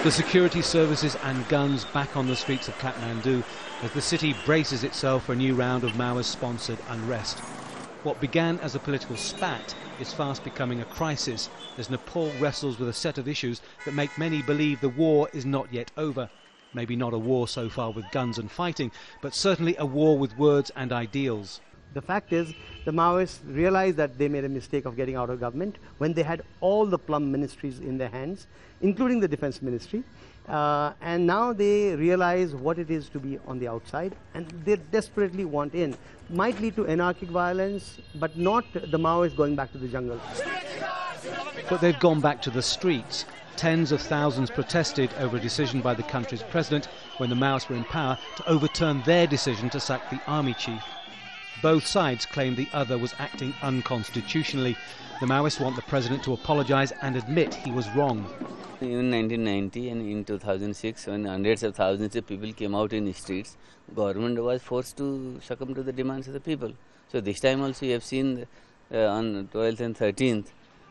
The security services and guns back on the streets of Kathmandu as the city braces itself for a new round of Maoist-sponsored unrest. What began as a political spat is fast becoming a crisis as Nepal wrestles with a set of issues that make many believe the war is not yet over. Maybe not a war so far with guns and fighting, but certainly a war with words and ideals. The fact is, the Maoists realized that they made a mistake of getting out of government when they had all the plum ministries in their hands, including the defense ministry. And now they realize what it is to be on the outside, and they desperately want in. Might lead to anarchic violence, but not the Maoists going back to the jungle. But they've gone back to the streets. Tens of thousands protested over a decision by the country's president, when the Maoists were in power, to overturn their decision to sack the army chief. Both sides claimed the other was acting unconstitutionally. The Maoists want the president to apologise and admit he was wrong. In 1990 and in 2006, when hundreds of thousands of people came out in the streets, government was forced to succumb to the demands of the people. So this time also you have seen on 12th and 13th,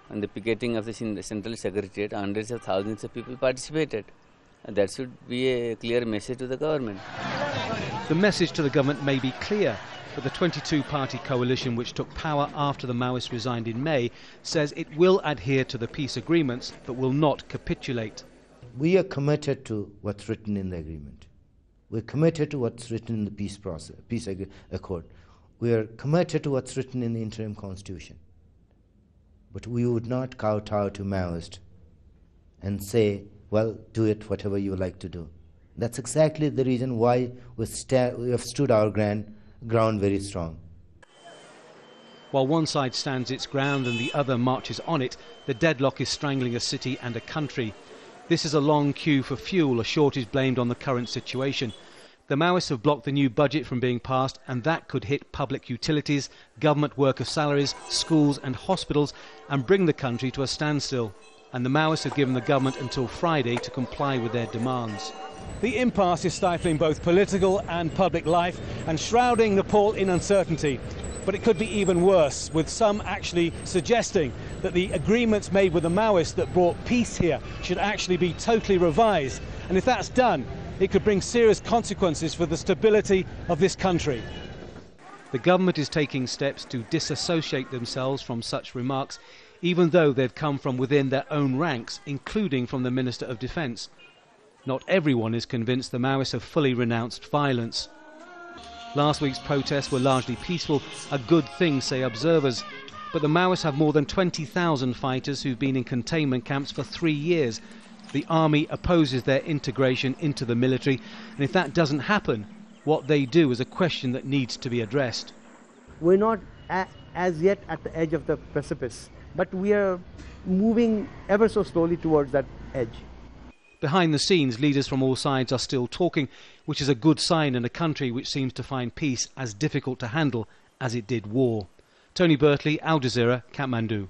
on the picketing of the Central Secretariat, hundreds of thousands of people participated. And that should be a clear message to the government. The message to the government may be clear, but the 22-party coalition which took power after the Maoists resigned in May says it will adhere to the peace agreements but will not capitulate. We are committed to what's written in the agreement. We're committed to what's written in the peace accord. We are committed to what's written in the interim constitution. But we would not kowtow to Maoists and say, well, do it whatever you like to do. That's exactly the reason why we have stood our ground very strong. While one side stands its ground and the other marches on it, the deadlock is strangling a city and a country. This is a long queue for fuel, a shortage blamed on the current situation. The Maoists have blocked the new budget from being passed, and that could hit public utilities, government worker salaries, schools and hospitals, and bring the country to a standstill. And the Maoists have given the government until Friday to comply with their demands. The impasse is stifling both political and public life and shrouding Nepal in uncertainty. But it could be even worse, with some actually suggesting that the agreements made with the Maoists that brought peace here should actually be totally revised. And if that's done, it could bring serious consequences for the stability of this country. The government is taking steps to disassociate themselves from such remarks, even though they've come from within their own ranks, including from the Minister of Defence. Not everyone is convinced the Maoists have fully renounced violence. Last week's protests were largely peaceful, a good thing, say observers. But the Maoists have more than 20,000 fighters who've been in containment camps for 3 years. The army opposes their integration into the military, and if that doesn't happen, what they do is a question that needs to be addressed. We're not as yet at the edge of the precipice, but we are moving ever so slowly towards that edge. Behind the scenes, leaders from all sides are still talking, which is a good sign in a country which seems to find peace as difficult to handle as it did war. Tony Birtley, Al Jazeera, Kathmandu.